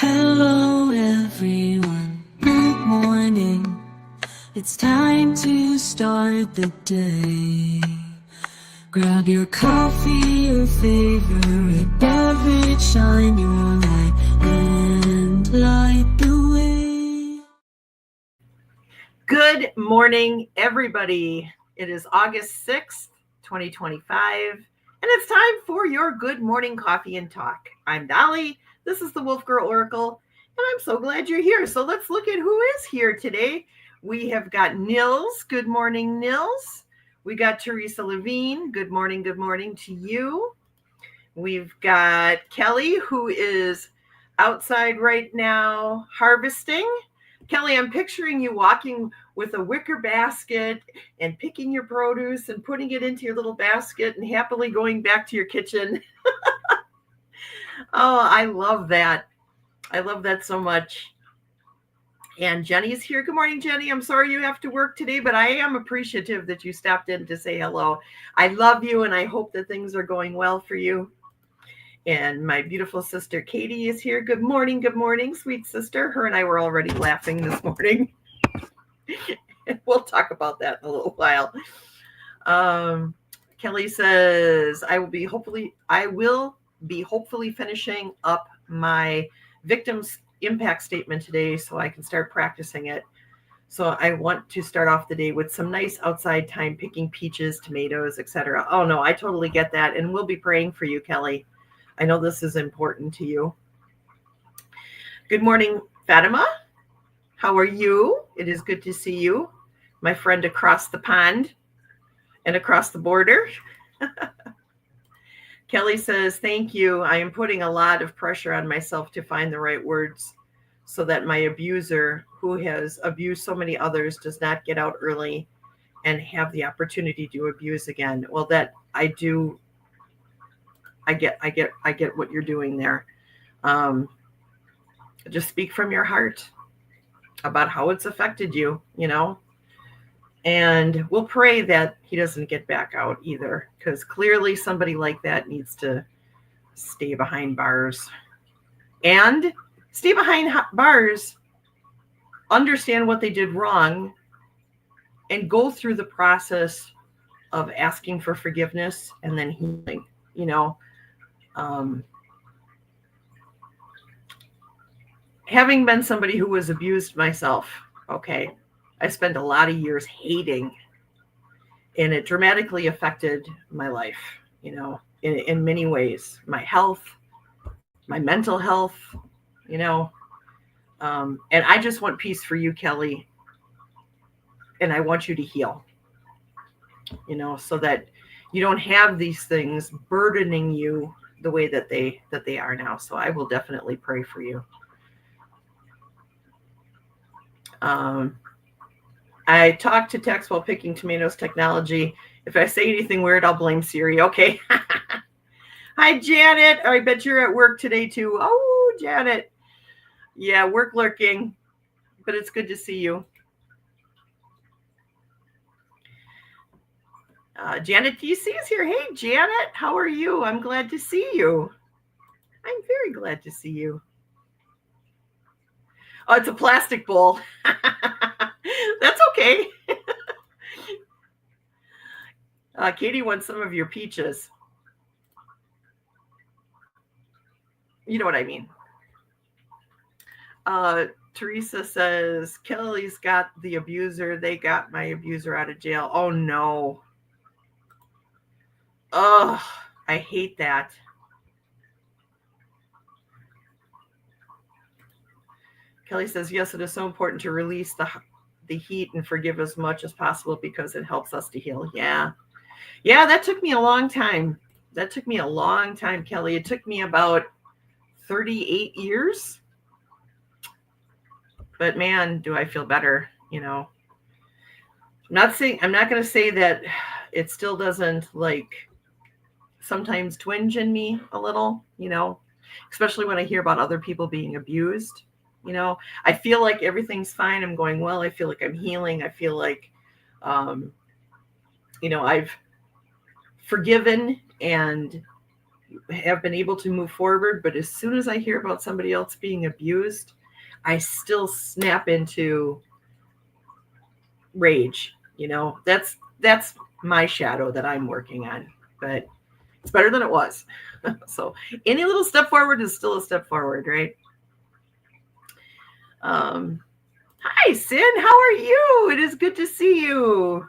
Hello everyone, good morning. It's time to start the day. Grab your coffee, your favorite beverage, shine your light and light the way. Good morning, everybody. It is August 6th, 2025, and it's time for your Good Morning Coffee and Talk. I'm Dolly. This is the Wolf Girl Oracle, and I'm so glad you're here. So let's look at who is here today. We have got Nils. Good morning, Nils. We got Teresa Levine. Good morning to you. We've got Kelly, who is outside right now harvesting. Kelly, I'm picturing you walking with a wicker basket and picking your produce and putting it into your little basket and happily going back to your kitchen. Oh, I love that. I love that so much. And Jenny's here. Good morning, Jenny. I'm sorry you have to work today, but I am appreciative that you stopped in to say hello. I love you, and I hope that things are going well for you. And my beautiful sister Katie is here. Good morning, sweet sister. Her and I were already laughing this morning. We'll talk about that in a little while. Kelly says, I will be hopefully finishing up my victim's impact statement today so I can start practicing it. So I want to start off the day with some nice outside time picking peaches, tomatoes, etc. Oh no, I totally get that. And we'll be praying for you, Kelly. I know this is important to you. Good morning, Fatima. How are you? It is good to see you, my friend across the pond and across the border. Kelly says, thank you. I am putting a lot of pressure on myself to find the right words so that my abuser, who has abused so many others, does not get out early and have the opportunity to abuse again. Well, that I do. I get what you're doing there. Just speak from your heart about how it's affected you, and we'll pray that he doesn't get back out either, because clearly somebody like that needs to stay behind bars and stay behind bars, understand what they did wrong, and go through the process of asking for forgiveness and then healing, having been somebody who was abused myself, okay, I spent a lot of years hating, and it dramatically affected my life, in many ways, my health, my mental health, and I just want peace for you, Kelly, and I want you to heal, so that you don't have these things burdening you the way that they are now. So I will definitely pray for you. I talk to text while picking tomatoes technology. If I say anything weird, I'll blame Siri. Okay. Hi, Janet. I bet you're at work today too. Oh, Janet. Yeah, work lurking, but it's good to see you. Janet DC is here. Hey, Janet, how are you? I'm glad to see you. I'm very glad to see you. Oh, it's a plastic bowl. That's okay. Katie wants some of your peaches. You know what I mean. Teresa says, Kelly's got the abuser. They got my abuser out of jail. Oh, no. Oh, I hate that. Kelly says, yes, it is so important to release the heat and forgive as much as possible because it helps us to heal. Yeah, that took me a long time. Kelly. It took me about 38 years. But man, do I feel better, I'm not going to say that it still doesn't sometimes twinge in me a little, especially when I hear about other people being abused. I feel like everything's fine. I'm going well. I feel like I'm healing. I feel like, I've forgiven and have been able to move forward. But as soon as I hear about somebody else being abused, I still snap into rage. That's my shadow that I'm working on, but it's better than it was. So any little step forward is still a step forward, right? Hi, Sin. How are you? It is good to see you.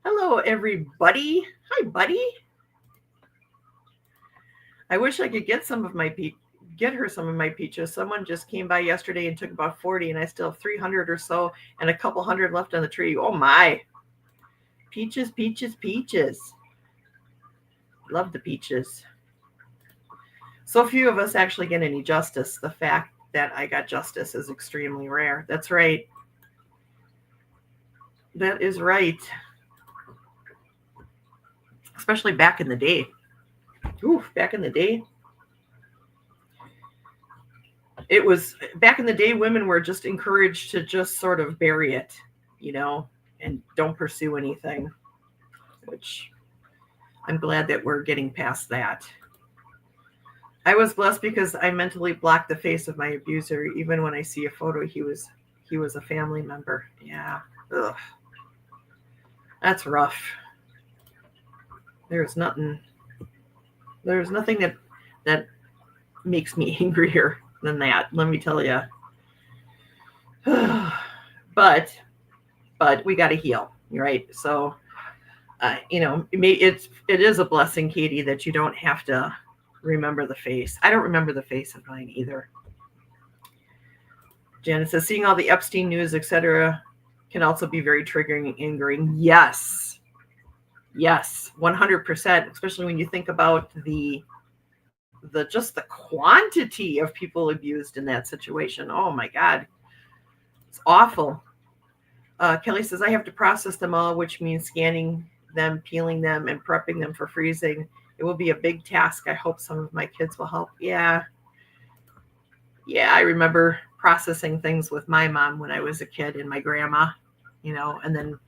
Hello, everybody. Hi, buddy. I wish I could get her some of my peaches. Someone just came by yesterday and took about 40, and I still have 300 or so and a couple hundred left on the tree. Oh my. Peaches, peaches, peaches. Love the peaches. So few of us actually get any justice. The fact that I got justice is extremely rare. That's right. That is right. Especially back in the day. Ooh, back in the day. It was back in the day, women were just encouraged to just sort of bury it, and don't pursue anything, which I'm glad that we're getting past that. I was blessed because I mentally blocked the face of my abuser. Even when I see a photo, he was a family member. Yeah. Ugh. That's rough. There's nothing that makes me angrier than that. Let me tell you. But we got to heal, right? So, it is a blessing, Katie, that you don't have to remember the face. I don't remember the face of mine either. Janet says, seeing all the Epstein news, etc., can also be very triggering and angering. Yes, 100%. Especially when you think about the quantity of people abused in that situation. Oh my God, it's awful. Kelly says, I have to process them all, which means scanning them, peeling them, and prepping them for freezing. It will be a big task. I hope some of my kids will help. Yeah, I remember processing things with my mom when I was a kid and my grandma, and then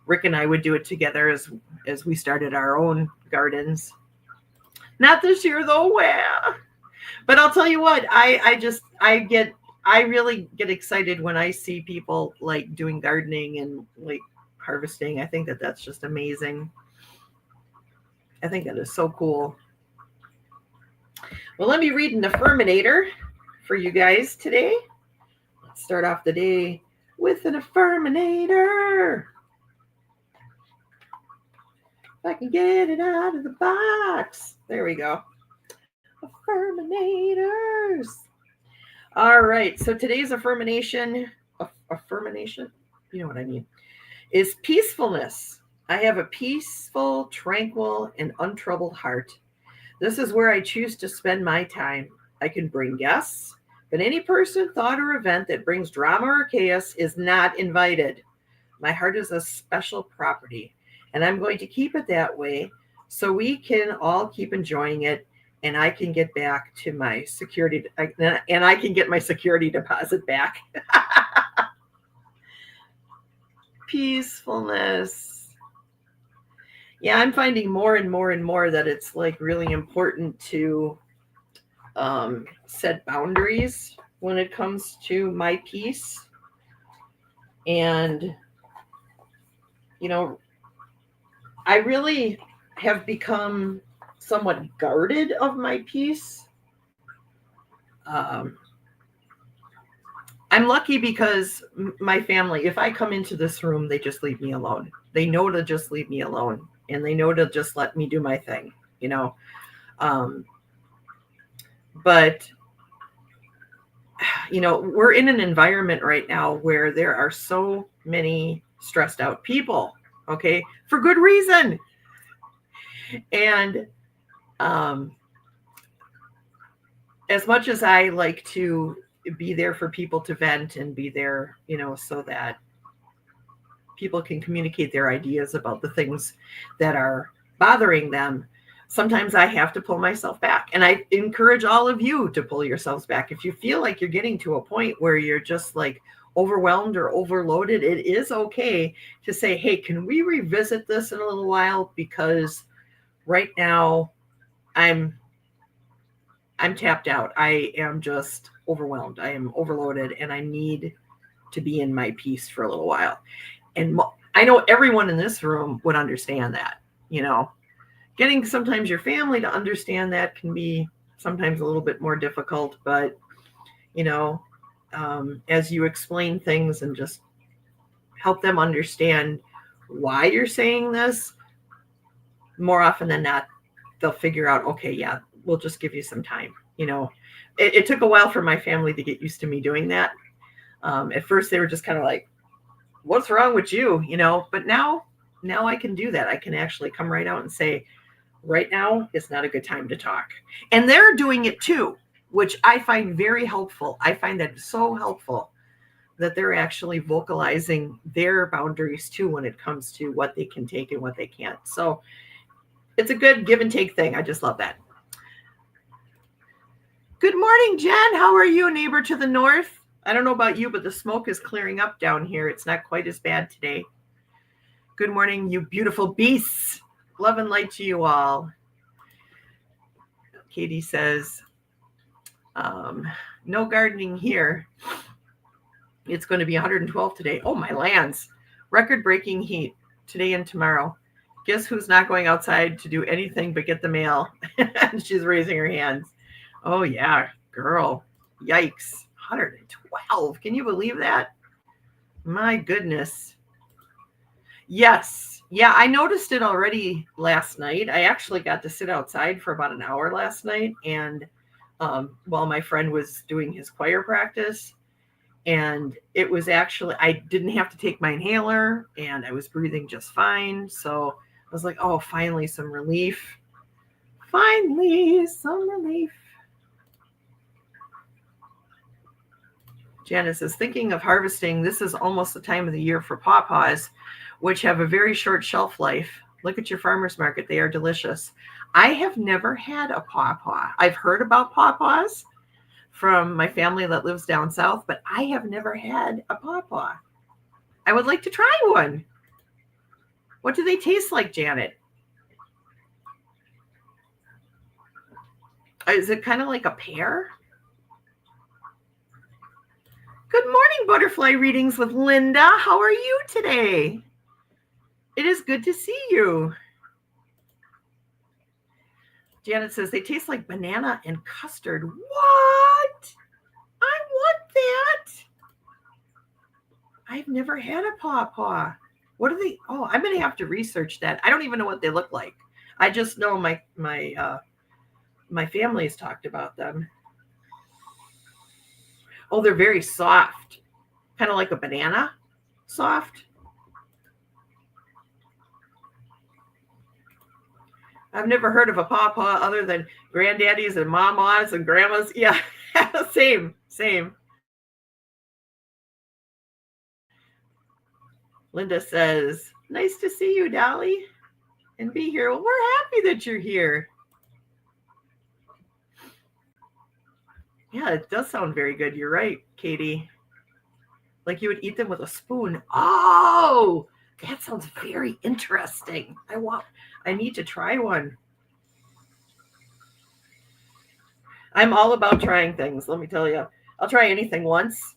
Rick and I would do it together as we started our own gardens. Not this year though. Well, but I'll tell you what, I really get excited when I see people like doing gardening and like harvesting. I think that that's just amazing. I think that is so cool. Well, let me read an affirminator for you guys today. Let's start off the day with an affirminator. If I can get it out of the box. There we go. Affirminators. All right. So today's affirmation, you know what I mean, is peacefulness. I have a peaceful, tranquil, and untroubled heart. This is where I choose to spend my time. I can bring guests, but any person, thought, or event that brings drama or chaos is not invited. My heart is a special property, and I'm going to keep it that way so we can all keep enjoying it, and I can get back to my security, and I can get my security deposit back. Peacefulness. Yeah, I'm finding more and more and more that it's like really important to set boundaries when it comes to my peace. And, I really have become somewhat guarded of my peace. I'm lucky because my family, if I come into this room, they just leave me alone. They know to just leave me alone, and they know to just let me do my thing, But, we're in an environment right now where there are so many stressed out people, okay, for good reason. And as much as I like to be there for people to vent and be there, so that people can communicate their ideas about the things that are bothering them, sometimes I have to pull myself back. And I encourage all of you to pull yourselves back. If you feel like you're getting to a point where you're just like overwhelmed or overloaded, it is okay to say, hey, can we revisit this in a little while? Because right now I'm tapped out. I am just overwhelmed. I am overloaded, and I need to be in my peace for a little while. And I know everyone in this room would understand that. Getting sometimes your family to understand that can be sometimes a little bit more difficult, but as you explain things and just help them understand why you're saying this, more often than not, they'll figure out, okay, yeah, we'll just give you some time. It took a while for my family to get used to me doing that. At first they were just kind of like, what's wrong with you? But now I can do that. I can actually come right out and say, right now is not a good time to talk. And they're doing it too, which I find very helpful. I find that so helpful that they're actually vocalizing their boundaries too when it comes to what they can take and what they can't. So it's a good give and take thing. I just love that. Good morning, Jen. How are you, neighbor to the north? I don't know about you, but the smoke is clearing up down here. It's not quite as bad today. Good morning, you beautiful beasts. Love and light to you all. Katie says, no gardening here. It's going to be 112 today. Oh, my lands. Record-breaking heat today and tomorrow. Guess who's not going outside to do anything but get the mail? She's raising her hands. Oh, yeah, girl. Yikes. 112. Can you believe that? My goodness. Yes. Yeah, I noticed it already last night. I actually got to sit outside for about an hour last night, and while my friend was doing his choir practice, and it was actually, I didn't have to take my inhaler, and I was breathing just fine. So I was like, oh, finally some relief. Finally some relief. Janice is thinking of harvesting. This is almost the time of the year for pawpaws, which have a very short shelf life. Look at your farmer's market. They are delicious. I have never had a pawpaw. I've heard about pawpaws from my family that lives down south, but I have never had a pawpaw. I would like to try one. What do they taste like, Janet? Is it kind of like a pear? Good morning, Butterfly Readings with Linda. How are you today? It is good to see you. Janet says they taste like banana and custard. What? I want that. I've never had a pawpaw. What are they? Oh, I'm going to have to research that. I don't even know what they look like. I just know my family has talked about them. Oh, they're very soft. Kind of like a banana. Soft. I've never heard of a pawpaw other than granddaddies and mamas and grandmas. Yeah, same. Linda says, nice to see you, Dolly, and be here. Well, we're happy that you're here. Yeah, it does sound very good. You're right, Katie. Like you would eat them with a spoon. Oh, that sounds very interesting. I need to try one. I'm all about trying things, let me tell you. I'll try anything once,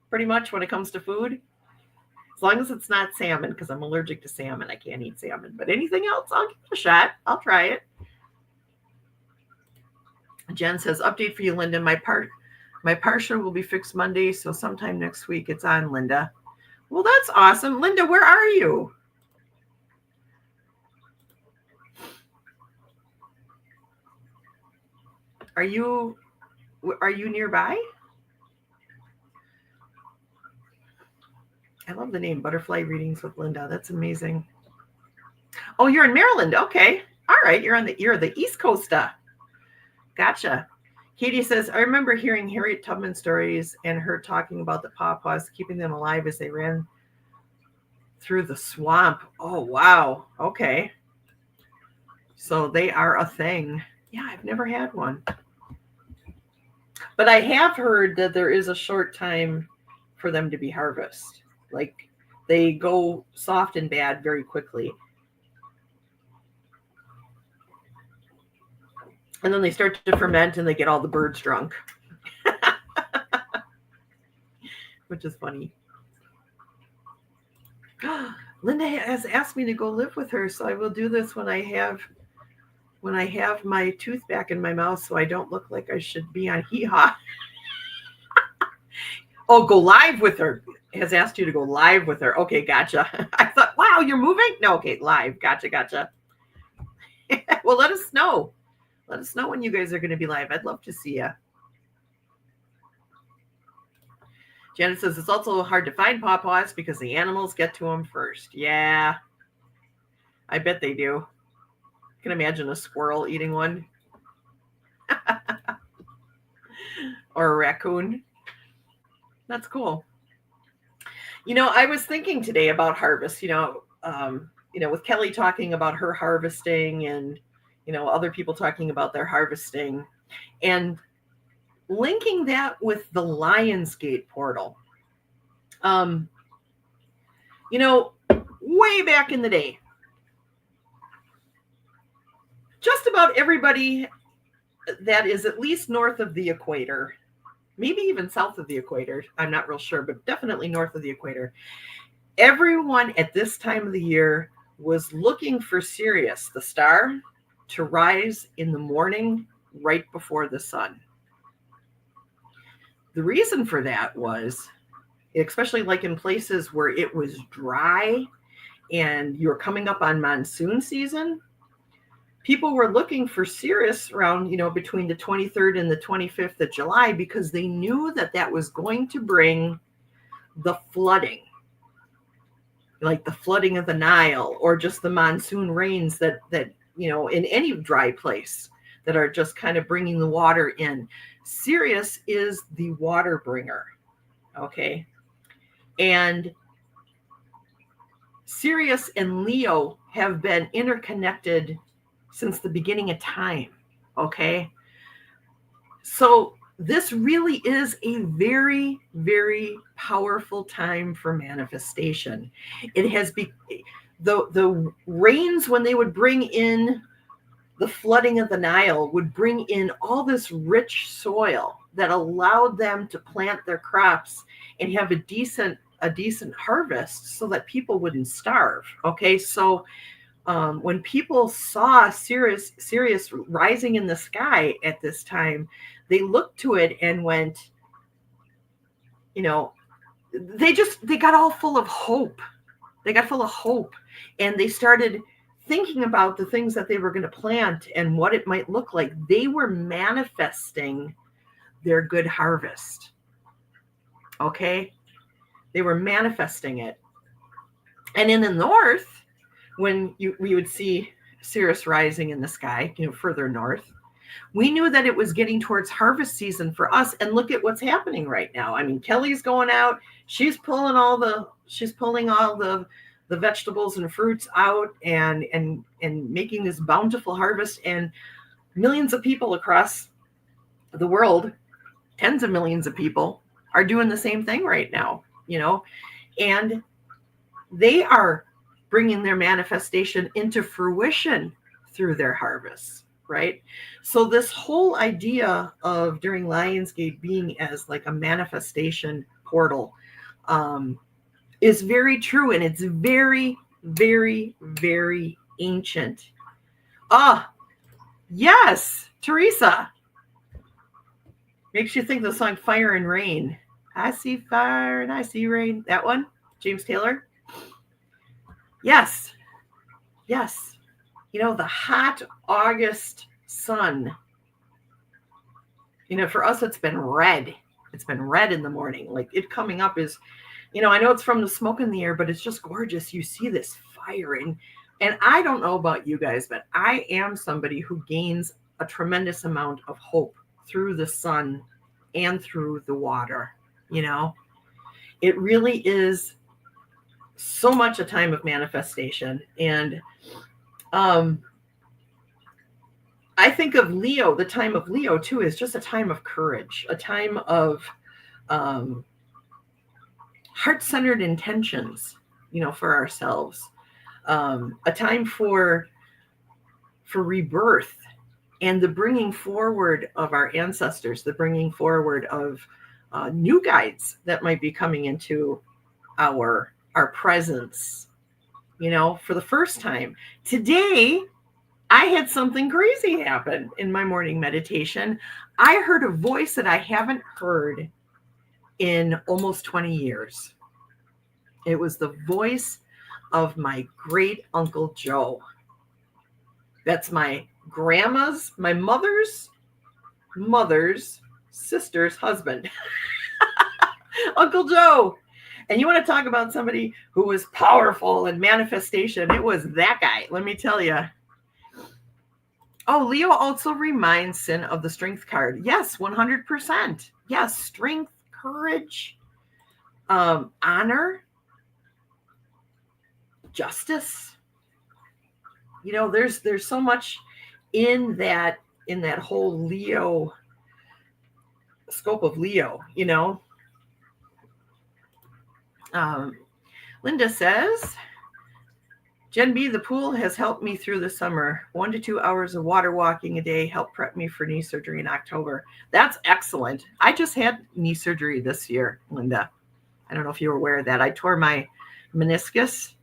pretty much, when it comes to food. As long as it's not salmon, because I'm allergic to salmon. I can't eat salmon. But anything else, I'll give it a shot. I'll try it. Jen says, update for you, Linda. My partial will be fixed Monday, so sometime next week it's on, Linda. Well, that's awesome. Linda, where are you? Are you nearby? I love the name Butterfly Readings with Linda. That's amazing. Oh, you're in Maryland. Okay. All right. You're the East Coast. Gotcha. Katie says, I remember hearing Harriet Tubman stories and her talking about the pawpaws, keeping them alive as they ran through the swamp. Oh, wow. Okay. So they are a thing. Yeah, I've never had one. But I have heard that there is a short time for them to be harvested. Like they go soft and bad very quickly. And then they start to ferment and they get all the birds drunk, which is funny. Linda has asked me to go live with her, so I will do this when I have my tooth back in my mouth, so I don't look like I should be on Hee Haw. Oh, go live with her. Has asked you to go live with her. Okay, gotcha. I thought, wow, you're moving? No, okay, live. Gotcha. Well, let us know. Let us know when you guys are going to be live. I'd love to see you. Janet says it's also hard to find pawpaws because the animals get to them first. Yeah, I bet they do. I can imagine a squirrel eating one. Or a raccoon. That's cool. I was thinking today about harvest, with Kelly talking about her harvesting and, other people talking about their harvesting, and linking that with the Lionsgate portal. Way back in the day, just about everybody that is at least north of the equator, maybe even south of the equator, I'm not real sure, but definitely north of the equator, everyone at this time of the year was looking for Sirius, the star, to rise in the morning right before the sun. The reason for that was, especially like in places where it was dry and you're coming up on monsoon season, people were looking for Sirius around, between the 23rd and the 25th of July, because they knew that that was going to bring the flooding, like the flooding of the Nile, or just the monsoon rains that in any dry place that are just kind of bringing the water in. Sirius is the water bringer. Okay. And Sirius and Leo have been interconnected since the beginning of time. Okay. So this really is a very, very powerful time for manifestation. It has been the rains, when they would bring in the flooding of the Nile, would bring in all this rich soil that allowed them to plant their crops and have a decent harvest so that people wouldn't starve. Okay, so when people saw Sirius rising in the sky at this time, they looked to it and went, they got all full of hope. They got full of hope, and they started thinking about the things that they were going to plant and what it might look like. They were manifesting their good harvest. Okay? They were manifesting it. And in the north, when we would see Sirius rising in the sky, further north, we knew that it was getting towards harvest season for us. And look at what's happening right now. I mean, Kelly's going out. She's pulling all the vegetables and fruits out and making this bountiful harvest. And millions of people across the world, tens of millions of people, are doing the same thing right now, and they are bringing their manifestation into fruition through their harvests, right? So this whole idea of during Lionsgate being as like a manifestation portal is very true, and it's very, very, very ancient. Yes, Teresa. Makes you think of the song Fire and Rain. I see fire and I see rain. That one? James Taylor? Yes. The hot August sun. For us, it's been red. It's been red in the morning. Like, it coming up is, I know it's from the smoke in the air, but it's just gorgeous. You see this fire. And I don't know about you guys, but I am somebody who gains a tremendous amount of hope through the sun and through the water. It really is so much a time of manifestation. And I think of Leo, the time of Leo too, is just a time of courage, a time of heart-centered intentions, for ourselves, a time for rebirth, and the bringing forward of our ancestors, the bringing forward of new guides that might be coming into our presence, for the first time. Today, I had something crazy happen in my morning meditation. I heard a voice that I haven't heard in almost 20 years. It was the voice of my great Uncle Joe. That's my mother's sister's husband. Uncle Joe. And you want to talk about somebody who was powerful in manifestation? It was that guy, let me tell you. Oh, Leo also reminds Sin of the Strength card. Yes, 100%. Yes, strength, courage, honor, justice. There's so much in that whole Leo scope of Leo. Linda says, Jen B, the pool has helped me through the summer. 1 to 2 hours of water walking a day helped prep me for knee surgery in October. That's excellent. I just had knee surgery this year, Linda. I don't know if you were aware of that. I tore my meniscus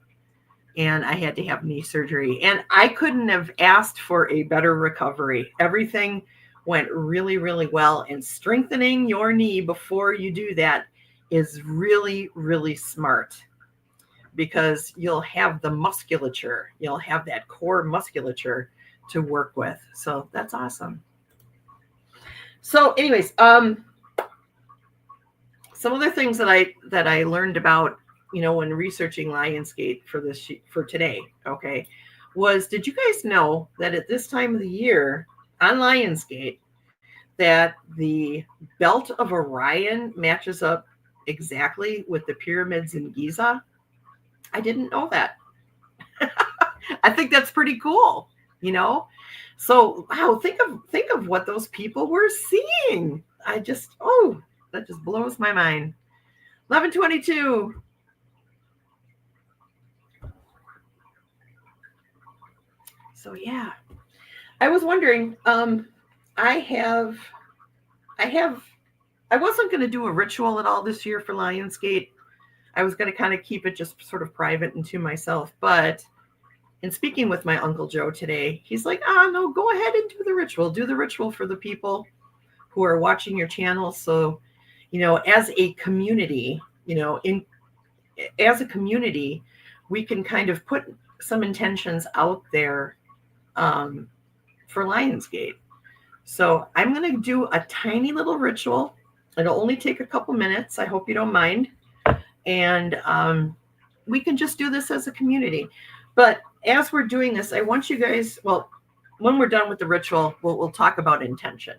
and I had to have knee surgery. And I couldn't have asked for a better recovery. Everything went really, really well. And strengthening your knee before you do that is really, really smart, because you'll have the musculature. You'll have that core musculature to work with. So that's awesome. So anyways, some other things that I learned about, when researching Lionsgate for today, okay, was, did you guys know that at this time of the year on Lionsgate that the belt of Orion matches up exactly with the pyramids in Giza? I didn't know that. I think that's pretty cool, So, wow, think of what those people were seeing. That just blows my mind. 1122. So yeah, I was wondering, I wasn't going to do a ritual at all this year for Lionsgate. I was going to kind of keep it just sort of private and to myself. But in speaking with my Uncle Joe today, he's like, no, go ahead and do the ritual. Do the ritual for the people who are watching your channel. So, as a community, as a community, we can kind of put some intentions out there for Lionsgate. So I'm going to do a tiny little ritual. It'll only take a couple minutes. I hope you don't mind. And we can just do this as a community. But as we're doing this, I want you guys, when we're done with the ritual, we'll talk about intention,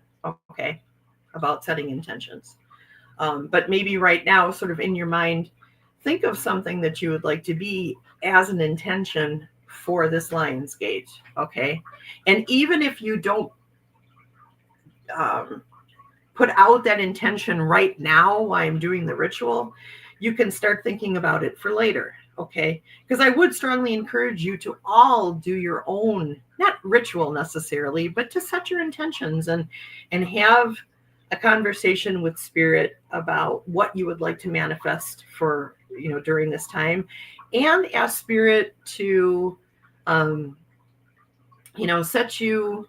okay? About setting intentions. But maybe right now, sort of in your mind, think of something that you would like to be as an intention for this Lionsgate, okay? And even if you don't put out that intention right now while I'm doing the ritual, you can start thinking about it for later, okay? Because I would strongly encourage you to all do your own, not ritual necessarily, but to set your intentions and have a conversation with Spirit about what you would like to manifest for, during this time, and ask Spirit to, set you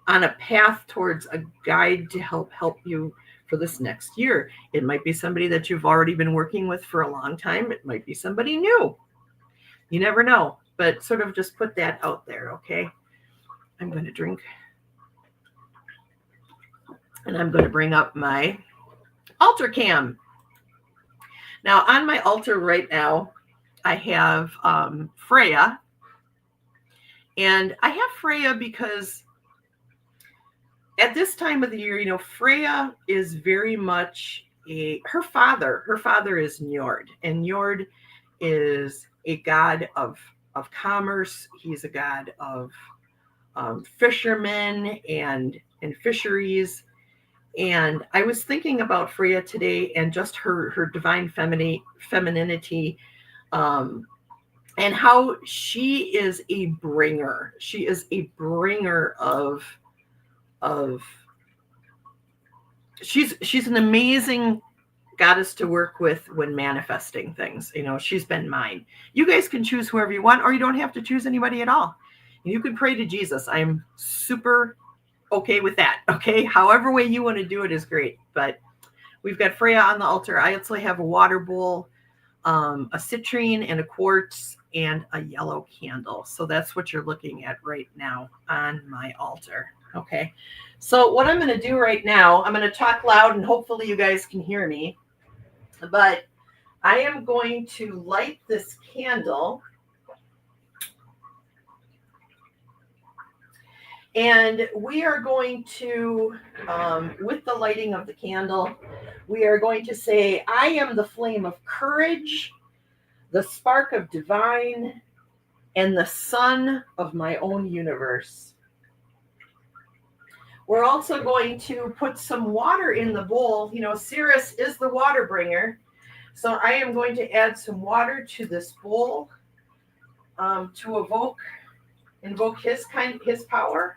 on a path towards a guide to help you for this next year. It might be somebody that you've already been working with for a long time. It might be somebody new. You never know, but sort of just put that out there, okay? I'm going to drink. And I'm going to bring up my altar cam. Now, on my altar right now, I have Freya. And I have Freya because at this time of the year, Freya is very much her father is Njord, and Njord is a god of commerce. He's a god of fishermen and fisheries. And I was thinking about Freya today and just her divine femininity, and how she is a bringer. She is a bringer of she's an amazing goddess to work with when manifesting things. She's been mine. You guys can choose whoever you want, or you don't have to choose anybody at all. You can pray to Jesus. I'm super okay with that. Okay. However way you want to do it is great. But we've got Freya on the altar. I also have a water bowl, a citrine and a quartz and a yellow candle. So that's what you're looking at right now on my altar. Okay. So what I'm going to do right now, I'm going to talk loud and hopefully you guys can hear me, but I am going to light this candle. And we are going to, with the lighting of the candle, we are going to say, I am the flame of courage, the spark of divine, and the sun of my own universe. We're also going to put some water in the bowl. Ceres is the water bringer. So I am going to add some water to this bowl to invoke his power.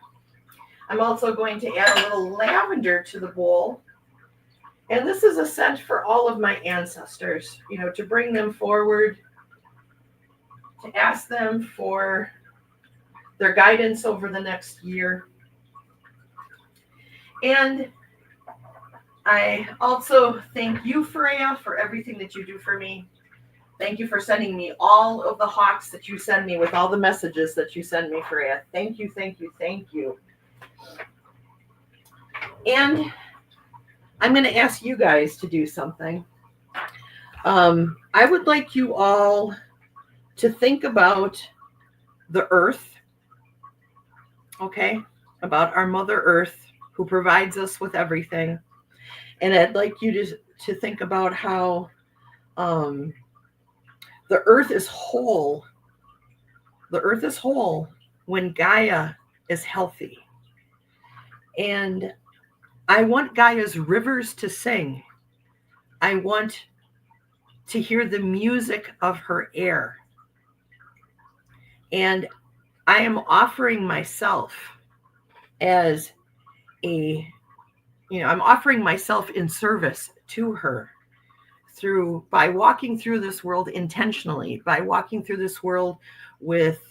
I'm also going to add a little lavender to the bowl. And this is a scent for all of my ancestors, to bring them forward, to ask them for their guidance over the next year. And I also thank you, Freya, for everything that you do for me. Thank you for sending me all of the hawks that you send me with all the messages that you send me, Freya. Thank you, thank you, thank you. And I'm going to ask you guys to do something. I would like you all to think about the earth, okay? About our Mother Earth, who provides us with everything. And I'd like you to think about how the earth is whole. The earth is whole when Gaia is healthy. And I want Gaia's rivers to sing. I want to hear the music of her air. And I am offering myself as I'm offering myself in service to her by walking through this world intentionally, by walking through this world with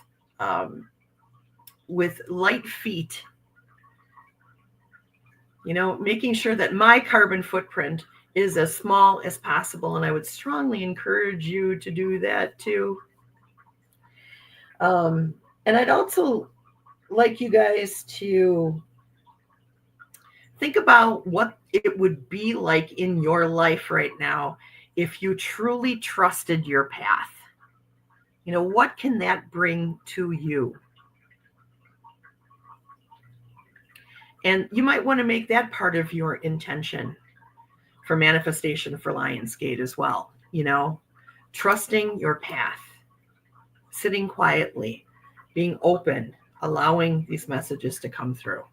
light feet, making sure that my carbon footprint is as small as possible. And I would strongly encourage you to do that too. And I'd also like you guys to think about what it would be like in your life right now if you truly trusted your path. What can that bring to you? And you might want to make that part of your intention for manifestation for Lionsgate as well. Trusting your path, sitting quietly, being open, allowing these messages to come through.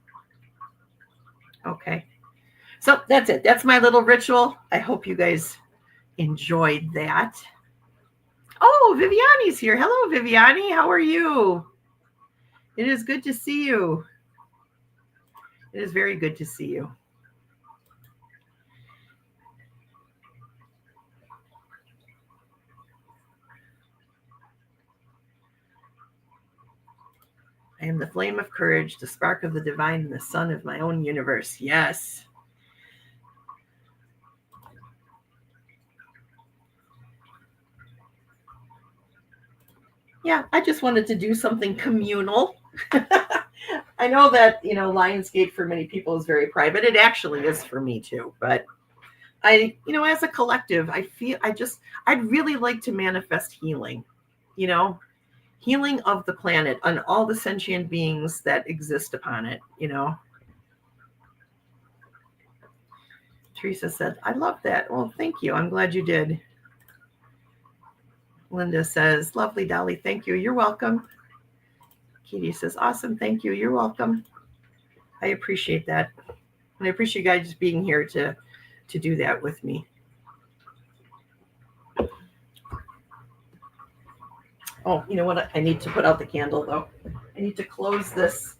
Okay. So that's it. That's my little ritual. I hope you guys enjoyed that. Oh, Viviani's here. Hello, Viviani. How are you? It is good to see you. It is very good to see you. I am the flame of courage, the spark of the divine, and the sun of my own universe. Yes. Yeah, I just wanted to do something communal. I know that, Lionsgate for many people is very private. It actually is for me too. But as a collective, I'd really like to manifest healing, healing of the planet and all the sentient beings that exist upon it, Teresa said, I love that. Well, thank you. I'm glad you did. Linda says, lovely, Dolly. Thank you. You're welcome. Katie says, awesome. Thank you. You're welcome. I appreciate that. And I appreciate you guys being here to do that with me. Oh, you know what? I need to put out the candle, though. I need to close this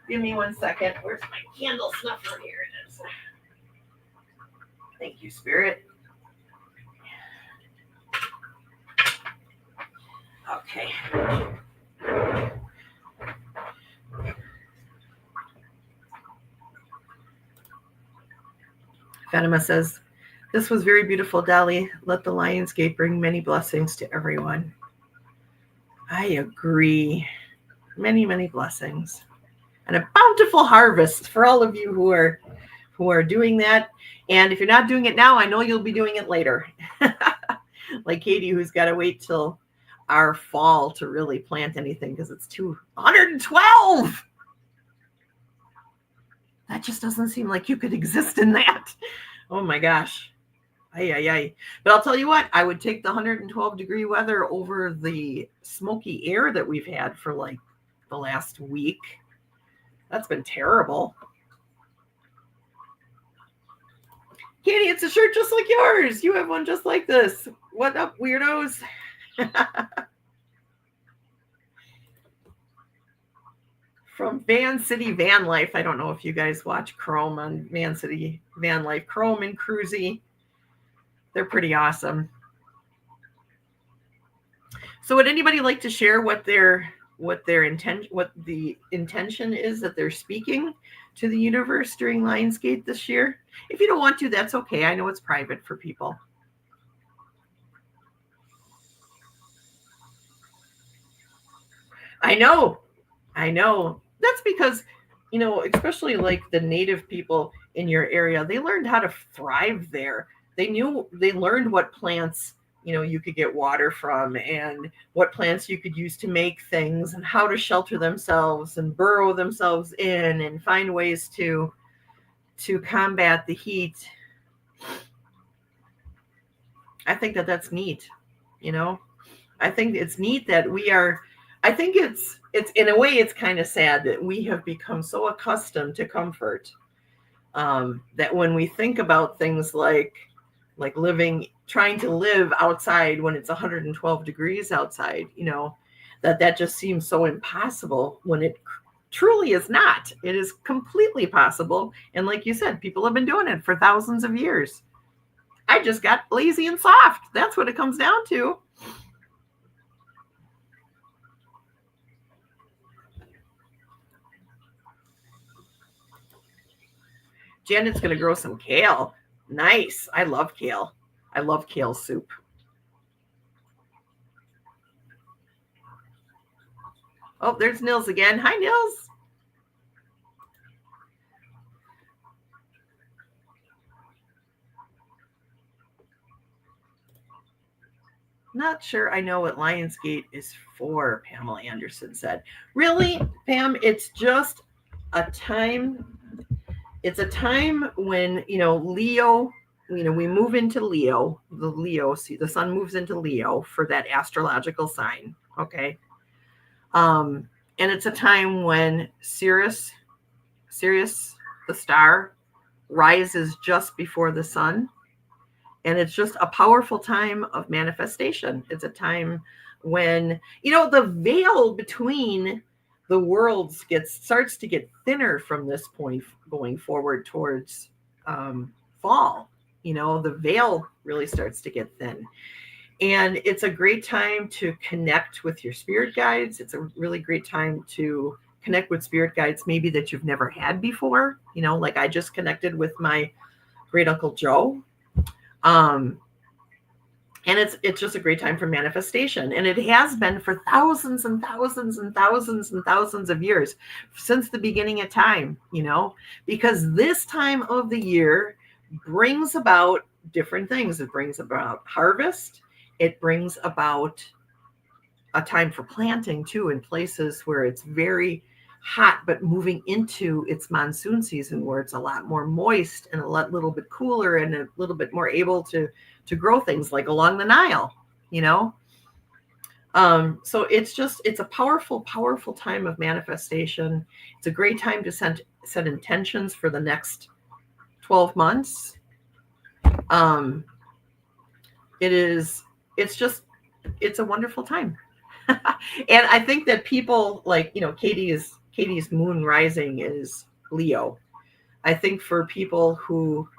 Give me 1 second. Where's my candle snuffer? Here it is. Thank you, Spirit. Okay. Fatima says, this was very beautiful, Dali. Let the Lionsgate bring many blessings to everyone. I agree. Many, many blessings. And a bountiful harvest for all of you who are doing that. And if you're not doing it now, I know you'll be doing it later. Like Katie, who's got to wait till our fall to really plant anything because it's 212. That just doesn't seem like you could exist in that. Oh my gosh. Ay. But I'll tell you what, I would take the 112-degree weather over the smoky air that we've had for like the last week. That's been terrible. Katie, it's a shirt just like yours. You have one just like this. What up, weirdos? From Van City Van Life. I don't know if you guys watch Chrome on Van City Van Life. Chrome and Cruzy. They're pretty awesome. So would anybody like to share what the intention is that they're speaking to the universe during Lionsgate this year? If you don't want to, that's okay. I know it's private for people. I know. That's because, especially like the native people in your area, they learned how to thrive there. They learned what plants, you could get water from and what plants you could use to make things and how to shelter themselves and burrow themselves in and find ways to combat the heat. I think that's neat. I think it's neat that I think it's in a way, it's kind of sad that we have become so accustomed to comfort that when we think about things like trying to live outside when it's 112 degrees outside, that just seems so impossible when it truly is not. It is completely possible. And like you said, people have been doing it for thousands of years. I just got lazy and soft. That's what it comes down to. Janet's going to grow some kale. Nice. I love kale. I love kale soup. Oh, there's Nils again. Hi, Nils. Not sure I know what Lionsgate is for, Pamela Anderson said. Really, Pam? It's just a time. It's a time when, Leo, we move into Leo, the sun moves into Leo for that astrological sign. Okay. And it's a time when Sirius, the star, rises just before the sun. And it's just a powerful time of manifestation. It's a time when, the veil between the worlds starts to get thinner from this point going forward towards fall. The veil really starts to get thin. And it's a great time to connect with your spirit guides. It's a really great time to connect with spirit guides maybe that you've never had before. Like I just connected with my great uncle Joe. And it's just a great time for manifestation. And it has been for thousands and thousands and thousands and thousands of years since the beginning of time, because this time of the year brings about different things. It brings about harvest. It brings about a time for planting too, in places where it's very hot, but moving into its monsoon season where it's a lot more moist and a little bit cooler and a little bit more able to grow things like along the Nile, So it's a powerful, powerful time of manifestation. It's a great time to set intentions for the next 12 months. It's a wonderful time. And I think that people like, Katie is Katie's moon rising is Leo. I think for people who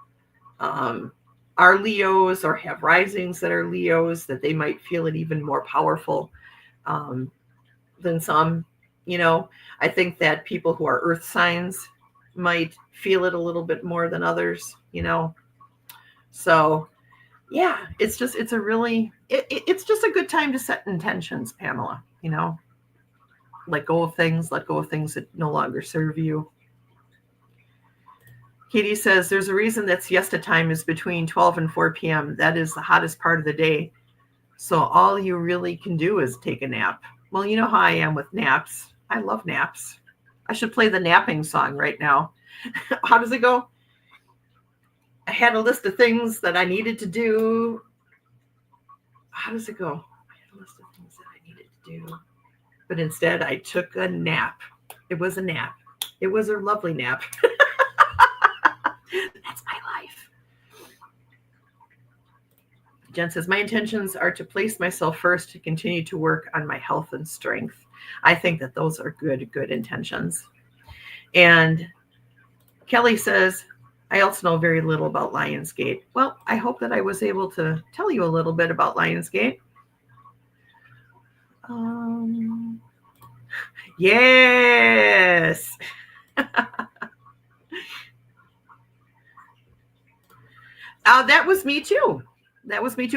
are Leos or have risings that are Leos, that they might feel it even more powerful than some. I think that people who are earth signs might feel it a little bit more than others, So yeah, it's just a good time to set intentions, Pamela, let go of things that no longer serve you. Katie says there's a reason that siesta time is between 12 and 4 p.m. That is the hottest part of the day. So all you really can do is take a nap. Well, you know how I am with naps. I love naps. I should play the napping song right now. How does it go? I had a list of things that I needed to do. How does it go? I had a list of things that I needed to do. But instead, I took a nap. It was a nap. It was a lovely nap. That's my life. Jen says, my intentions are to place myself first to continue to work on my health and strength. I think that those are good intentions. And Kelly says, I also know very little about Lionsgate. Well, I hope that I was able to tell you a little bit about Lionsgate. Yes. That was me too.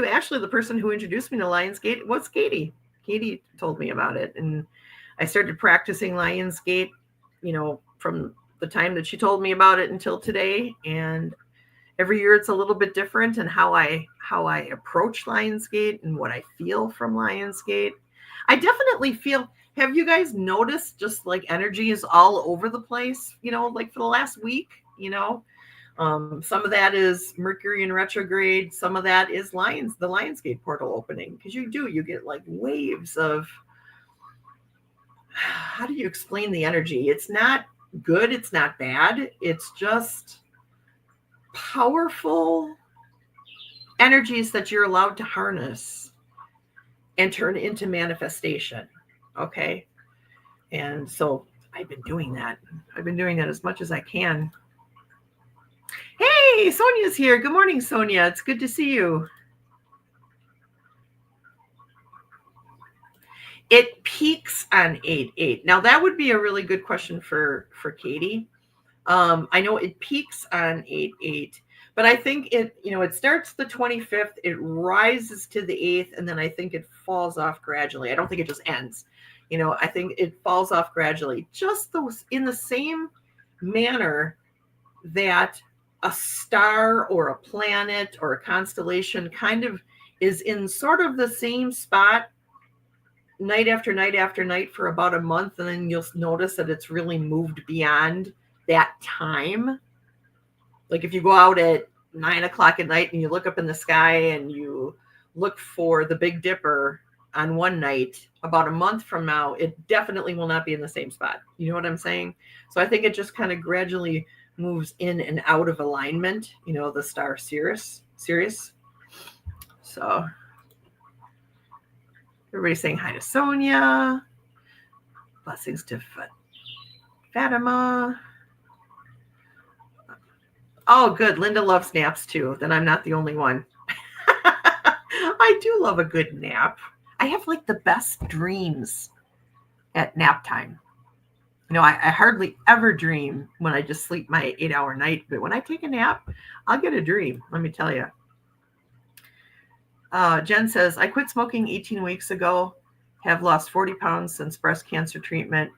Actually, the person who introduced me to Lionsgate was Katie. Katie told me about it. And I started practicing Lionsgate, from the time that she told me about it until today. And every year it's a little bit different in how I approach Lionsgate and what I feel from Lionsgate. I definitely feel, have you guys noticed just like energy is all over the place, like for the last week, some of that is Mercury in retrograde. Some of that is the Lionsgate portal opening, because you get like waves of, how do you explain the energy? It's not good. It's not bad. It's just powerful energies that you're allowed to harness and turn into manifestation. Okay. And so I've been doing that. As much as I can. Hey, Sonia's here. Good morning, Sonia. It's good to see you. It peaks on 8/8. Now that would be a really good question for Katie. I know it peaks on 8/8, but I think it starts the 25th, it rises to the 8th, and then I think it falls off gradually. I don't think it just ends. I think it falls off gradually, just in the same manner that a star or a planet or a constellation kind of is in sort of the same spot night after night after night for about a month, and then you'll notice that it's really moved beyond that time. Like if you go out at 9 o'clock at night and you look up in the sky and you look for the Big Dipper on one night, about a month from now, it definitely will not be in the same spot. You know what I'm saying? So I think it just kind of gradually moves in and out of alignment, the star Sirius. So everybody's saying hi to Sonia. Blessings to Fatima. Oh, good. Linda loves naps too. Then I'm not the only one. I do love a good nap. I have like the best dreams at nap time. I hardly ever dream when I just sleep my 8-hour night, but when I take a nap, I'll get a dream. Let me tell you. Jen says, I quit smoking 18 weeks ago, have lost 40 pounds since breast cancer treatment,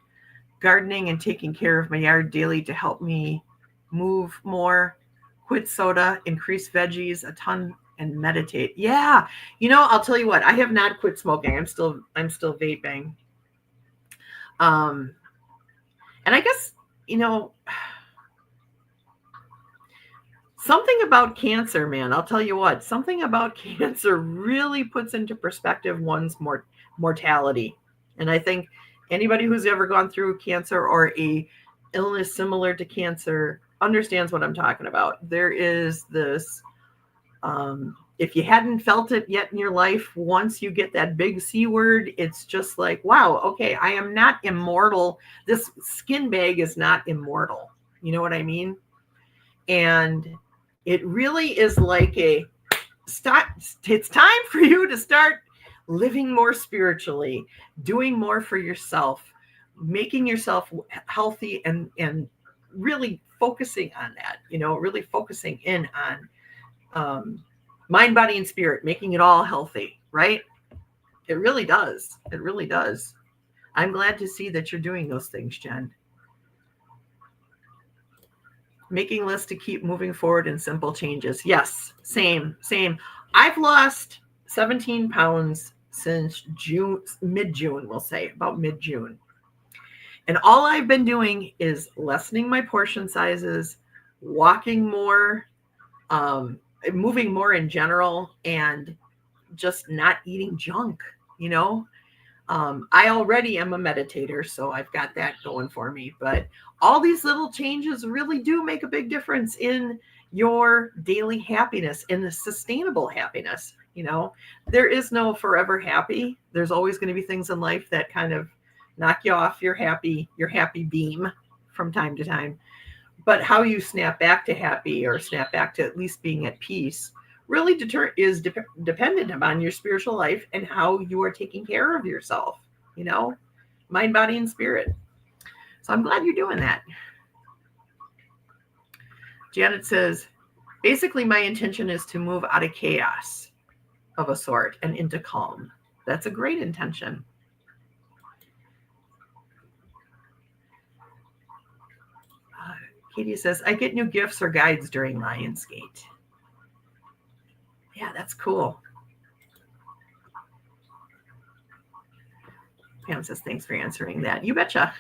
gardening and taking care of my yard daily to help me move more, quit soda, increase veggies a ton, and meditate. Yeah. I'll tell you what, I have not quit smoking. I'm still vaping. And I guess, something about cancer, man, I'll tell you what, something about cancer really puts into perspective one's mortality. And I think anybody who's ever gone through cancer or a illness similar to cancer understands what I'm talking about. There is this If you hadn't felt it yet in your life, once you get that big C word, it's just like, wow, okay, I am not immortal. This skin bag is not immortal. You know what I mean? And it really is like it's time for you to start living more spiritually, doing more for yourself, making yourself healthy, and really focusing on that, really focusing in on mind, body, and spirit, making it all healthy, right? It really does. It really does. I'm glad to see that you're doing those things, Jen. Making lists to keep moving forward in simple changes. Yes, same. I've lost 17 pounds since mid-June, we'll say, about mid-June. And all I've been doing is lessening my portion sizes, walking more, moving more in general, and just not eating junk, I already am a meditator, so I've got that going for me. But all these little changes really do make a big difference in your daily happiness, in the sustainable happiness. There is no forever happy. There's always going to be things in life that kind of knock you off your happy beam from time to time. But how you snap back to happy, or snap back to at least being at peace, really is dependent upon your spiritual life and how you are taking care of yourself, mind, body, and spirit. So I'm glad you're doing that. Janet says, basically my intention is to move out of chaos of a sort and into calm. That's a great intention. Katie says, I get new gifts or guides during Lionsgate. Yeah, that's cool. Pam says, thanks for answering that. You betcha.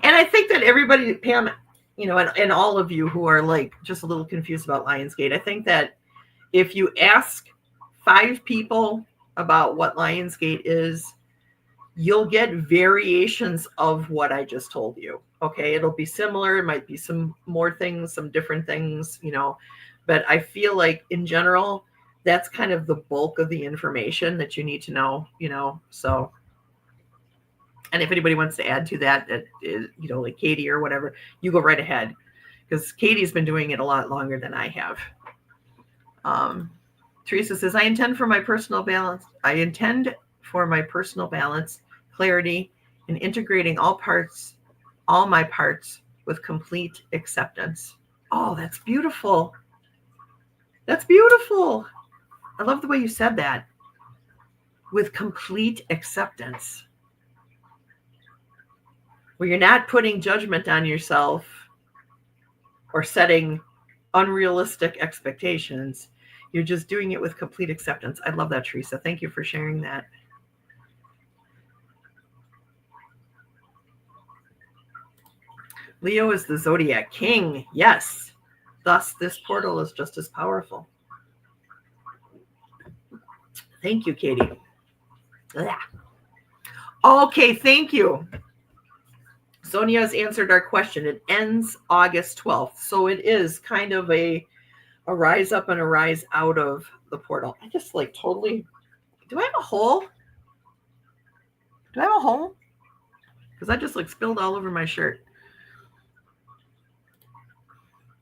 And I think that everybody, Pam, and all of you who are like just a little confused about Lionsgate, I think that if you ask 5 people about what Lionsgate is, you'll get variations of what I just told you. Okay, it'll be similar. It might be some more things, some different things, but I feel like in general, that's kind of the bulk of the information that you need to know, so. And if anybody wants to add to that, like Katie or whatever, you go right ahead, because Katie's been doing it a lot longer than I have. Teresa says, I intend for my personal balance, clarity, and integrating all my parts with complete acceptance. Oh, that's beautiful. That's beautiful. I love the way you said that. With complete acceptance. Where you're not putting judgment on yourself or setting unrealistic expectations. You're just doing it with complete acceptance. I love that, Teresa. Thank you for sharing that. Leo is the zodiac king. Yes. Thus, this portal is just as powerful. Thank you, Katie. Yeah. Okay, thank you. Sonia has answered our question. It ends August 12th. So it is kind of a rise up and a rise out of the portal. I just totally... Do I have a hole? Because I just spilled all over my shirt.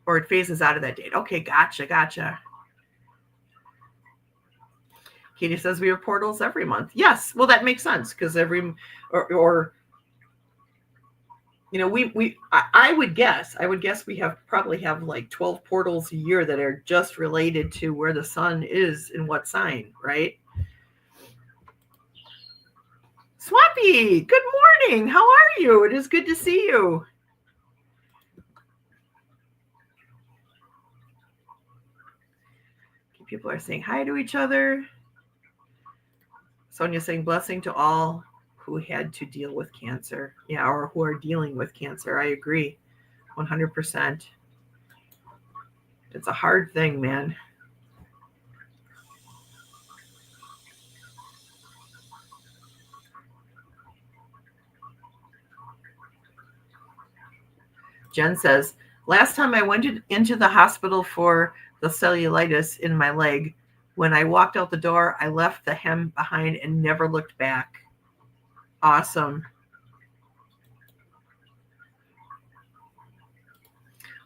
Or it phases out of that date. Okay, gotcha. Katie says we have portals every month. Yes, well, that makes sense, because I would guess we probably have 12 portals a year that are just related to where the sun is in what sign, right? Swampy, good morning. How are you? It is good to see you. People are saying hi to each other. Sonia saying blessing to all who had to deal with cancer. Yeah, or who are dealing with cancer. I agree 100%. It's a hard thing, man. Jen says, last time I went into the hospital for the cellulitis in my leg. When I walked out the door, I left the hem behind and never looked back. Awesome.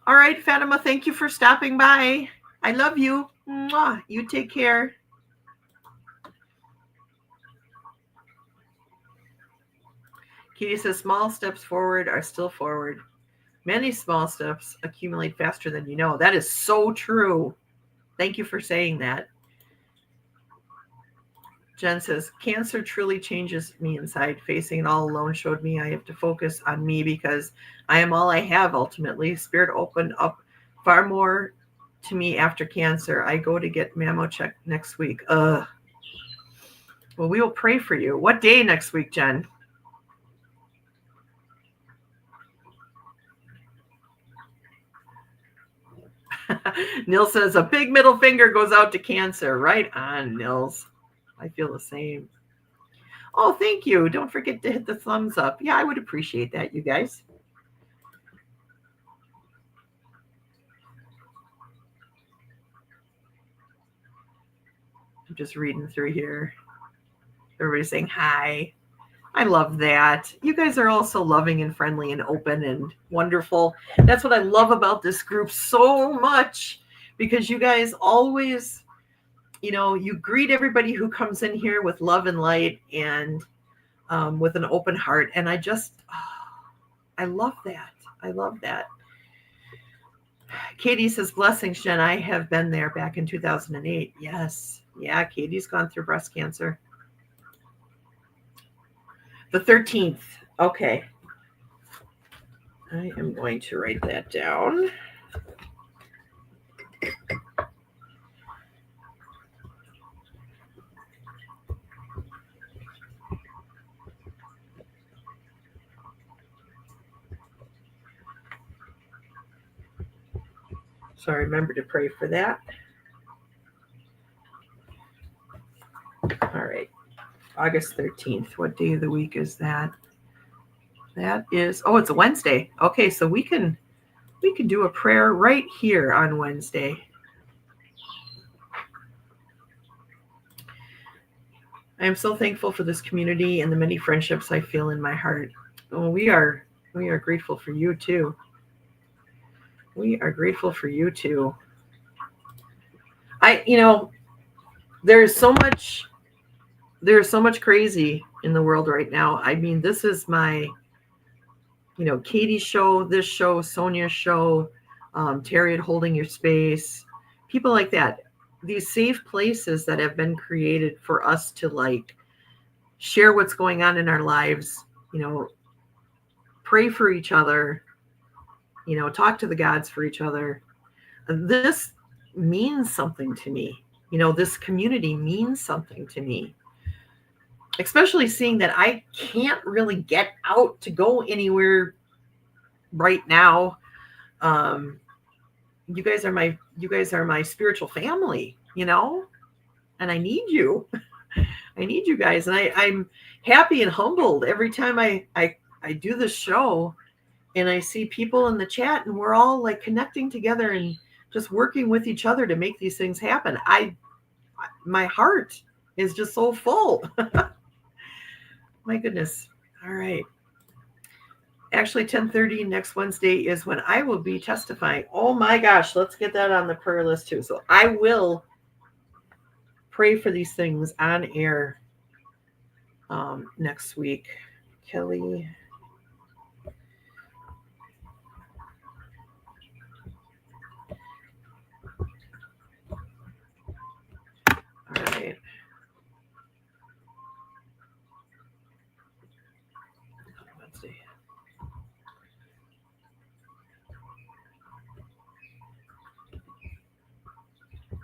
All right, Fatima, thank you for stopping by. I love you. Mwah. You take care. Katie says, small steps forward are still forward. Many small steps accumulate faster than you know. That is so true. Thank you for saying that. Jen says, cancer truly changes me inside. Facing it all alone showed me I have to focus on me because I am all I have ultimately. Spirit opened up far more to me after cancer. I go to get mammo checked next week. Well, we will pray for you. What day next week, Jen? Nils says, a big middle finger goes out to cancer. Right on, Nils. I feel the same. Oh, thank you. Don't forget to hit the thumbs up. Yeah, I would appreciate that, you guys. I'm just reading through here. Everybody's saying hi. I love that. You guys are all so loving and friendly and open and wonderful. That's what I love about this group so much, because you guys always, you greet everybody who comes in here with love and light and with an open heart. And I love that. I love that. Katie says, blessings, Jen. I have been there back in 2008. Yes. Yeah, Katie's gone through breast cancer. The 13th. Okay. I am going to write that down. So remember to pray for that. All right. August 13th. What day of the week is that? That is, it's a Wednesday. Okay, so we can do a prayer right here on Wednesday. I am so thankful for this community and the many friendships I feel in my heart. Oh, we are grateful for you too. We are grateful for you too. There's so much crazy in the world right now. I mean, this is my, Katie's show, this show, Sonia's show, Terry at Holding Your Space, people like that. These safe places that have been created for us to share what's going on in our lives, pray for each other, talk to the gods for each other. This means something to me. This community means something to me, especially seeing that I can't really get out to go anywhere right now. You guys are my spiritual family, and I need you. I need you guys. And I'm happy and humbled every time I do this show and I see people in the chat and we're all connecting together and just working with each other to make these things happen. My heart is just so full. My goodness. All right. Actually, 10:30 next Wednesday is when I will be testifying. Oh my gosh, let's get that on the prayer list too. So I will pray for these things on air next week. Kelly. All right. Wednesday. I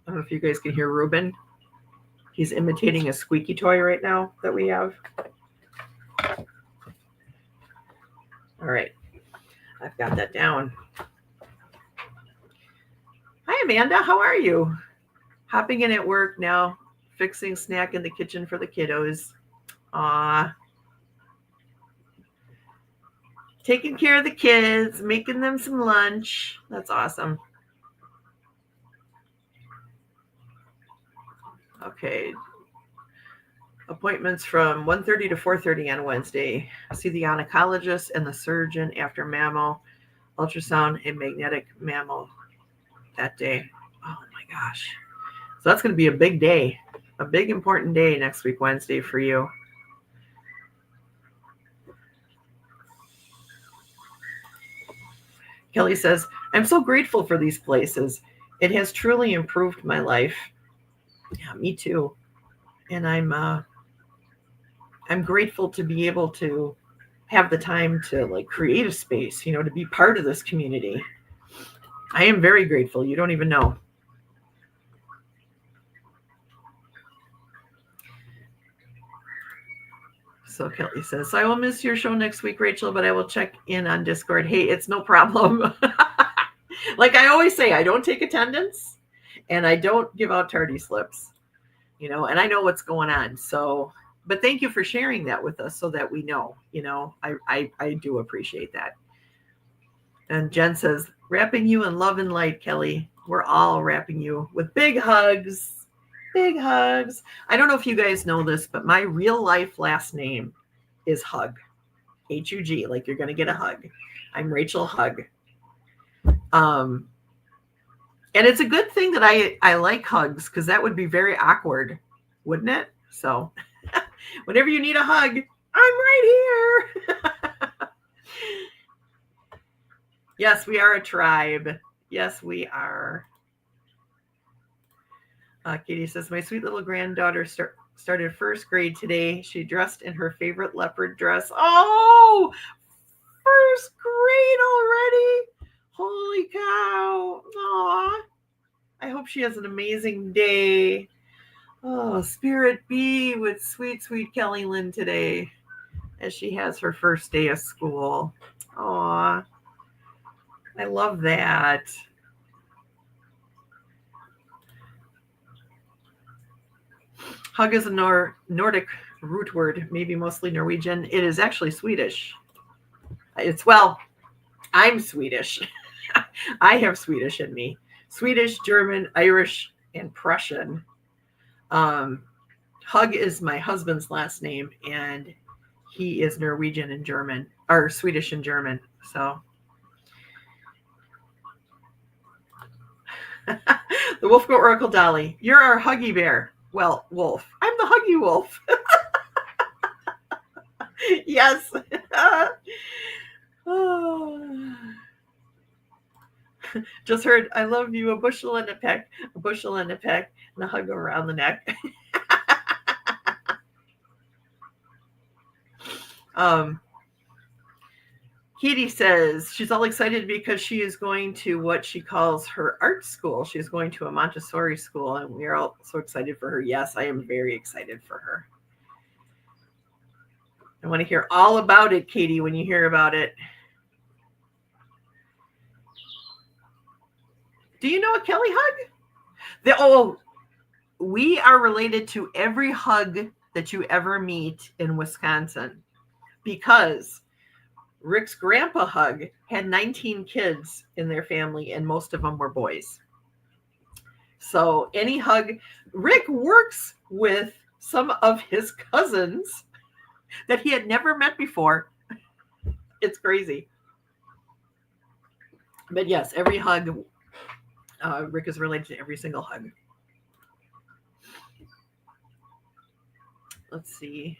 don't know if you guys can hear Ruben. He's imitating a squeaky toy right now that we have. All right. I've got that down. Hi, Amanda. How are you? Hopping in at work now, fixing snack in the kitchen for the kiddos. Taking care of the kids, making them some lunch. That's awesome. Okay. Appointments from 1:30 to 4:30 on Wednesday. See the gynecologist and the surgeon after mammo, ultrasound, and magnetic mammo that day. Oh my gosh. So that's going to be a big day, a big important day next week, Wednesday for you. Kelly says, I'm so grateful for these places. It has truly improved my life. Yeah, me too. And I'm grateful to be able to have the time to like create a space, to be part of this community. I am very grateful. You don't even know. So Kelly says, so I will miss your show next week, Rachel, but I will check in on Discord. Hey, it's no problem. Like I always say, I don't take attendance and I don't give out tardy slips, and I know what's going on. So, but thank you for sharing that with us so that we know, I do appreciate that. And Jen says, wrapping you in love and light, Kelly. We're all wrapping you with big hugs. Big hugs. I don't know if you guys know this, but my real life last name is Hug. H-U-G, like you're going to get a hug. I'm Rachel Hug. And it's a good thing that I like hugs because that would be very awkward, wouldn't it? So whenever you need a hug, I'm right here. Yes, we are a tribe. Yes, we are. Katie says, my sweet little granddaughter started first grade today. She dressed in her favorite leopard dress. Oh, first grade already. Holy cow. Aw. I hope she has an amazing day. Oh, spirit be with sweet, sweet Kelly Lynn today as she has her first day of school. Aw. I love that. Hug is a Nordic root word, maybe mostly Norwegian. It is actually Swedish. I'm Swedish. I have Swedish in me. Swedish, German, Irish, and Prussian. Hug is my husband's last name, and he is Norwegian and German, or Swedish and German. So the wolf goat Oracle-Dali. You're our huggy bear. Well, wolf. I'm the huggy wolf. Yes. Oh. Just heard, I love you, a bushel and a peck, and a hug around the neck. Katie says she's all excited because she is going to what she calls her art school. She's going to a Montessori school, and we're all so excited for her. Yes, I am very excited for her. I want to hear all about it, Katie, when you hear about it. Do you know a Kelly hug? We are related to every hug that you ever meet in Wisconsin because Rick's grandpa Hug had 19 kids in their family, and most of them were boys. So any hug, Rick works with some of his cousins that he had never met before. It's crazy. But yes, every hug, Rick is related to every single hug. Let's see.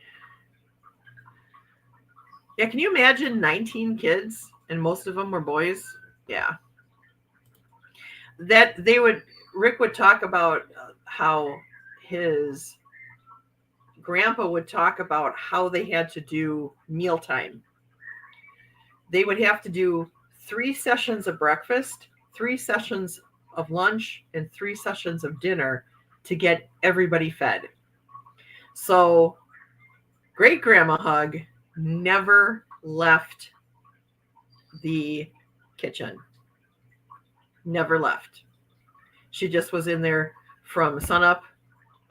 Yeah, can you imagine 19 kids and most of them were boys? Yeah. Rick would talk about how his grandpa would talk about how they had to do mealtime. They would have to do 3 sessions of breakfast, 3 sessions of lunch, and 3 sessions of dinner to get everybody fed. So great grandma Hug never left the kitchen. Never left. She just was in there from sunup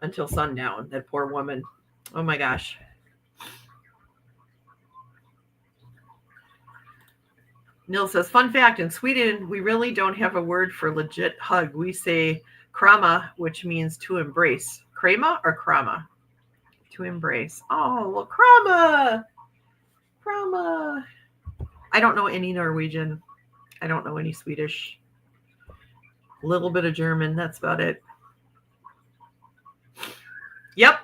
until sundown. That poor woman. Oh my gosh. Neil says, fun fact, in Sweden, we really don't have a word for legit hug. We say Krama, which means to embrace. Krama or Krama? To embrace. Oh, well, Krama. Krama. I don't know any Norwegian. I don't know any Swedish. A little bit of German. That's about it. Yep.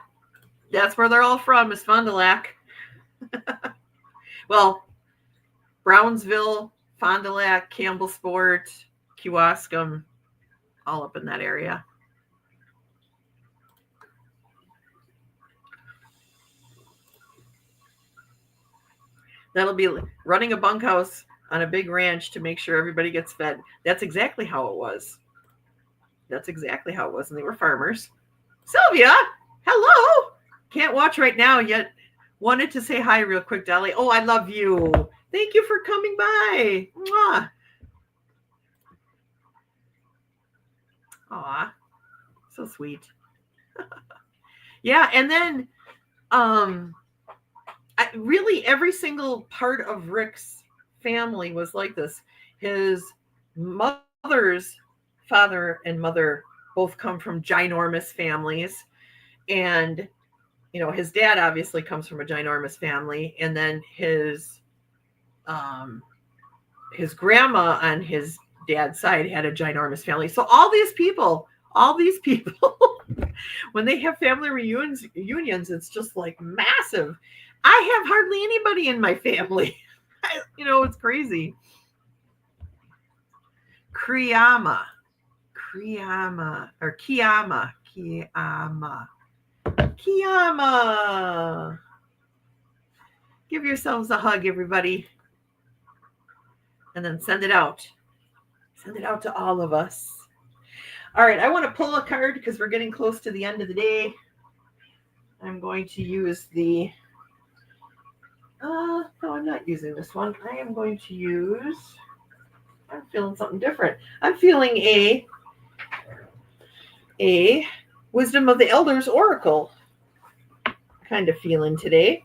That's where they're all from, is Fond du Lac. Well, Brownsville, Fond du Lac, Campbellsport, Kewaskum, all up in that area. That'll be running a bunkhouse on a big ranch to make sure everybody gets fed. That's exactly how it was. That's exactly how it was. And they were farmers. Sylvia, hello. Can't watch right now yet. Wanted to say hi real quick, Dolly. Oh, I love you. Thank you for coming by. Mwah. Aw, so sweet. Yeah, and then really every single part of Rick's family was like this. His mother's father and mother both come from ginormous families, and his dad obviously comes from a ginormous family, and then his grandma on his dad's side had a ginormous family. So all these people when they have family reunions, it's just like massive. I have hardly anybody in my family. It's crazy. Kiyama. Give yourselves a hug, everybody. And then send it out. Send it out to all of us. All right, I want to pull a card because we're getting close to the end of the day. I'm going to use the... no, I'm not using this one. I am going to use... I'm feeling something different. I'm feeling a Wisdom of the Elders Oracle kind of feeling today.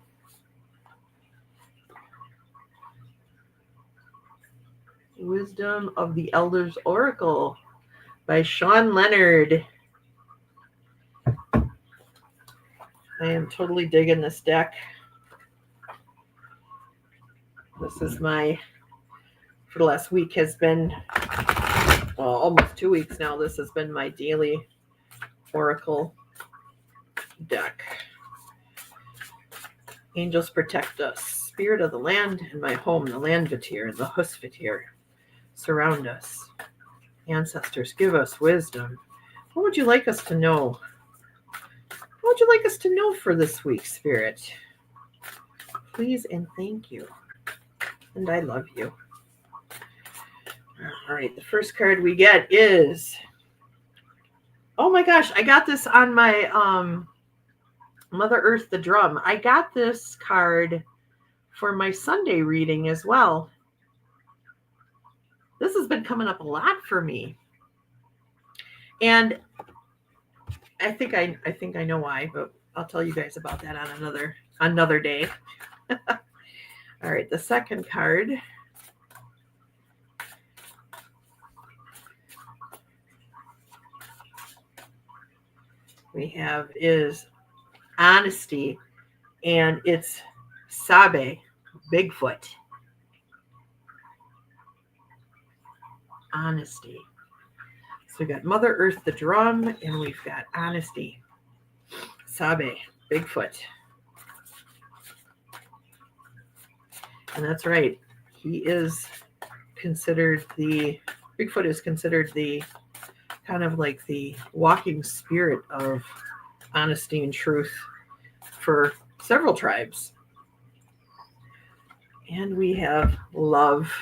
Wisdom of the Elders Oracle by Sean Leonard. I am totally digging this deck. This is for the last week has been, almost 2 weeks now, this has been my daily Oracle deck. Angels protect us. Spirit of the land and my home, the Landvatir and the Husvatir, surround us. Ancestors, give us wisdom. What would you like us to know? What would you like us to know for this week, Spirit? Please and thank you. And I love you. All right, the first card we get is... Oh my gosh, I got this on my Mother Earth the Drum. I got this card for my Sunday reading as well. This has been coming up a lot for me. And I think I know why, but I'll tell you guys about that on another day. All right, the second card we have is Honesty, and it's Sabe, Bigfoot. Honesty. So we got Mother Earth the Drum, and we've got Honesty. Sabe, Bigfoot. And that's right. Bigfoot is considered the kind of like the walking spirit of honesty and truth for several tribes. And we have Love,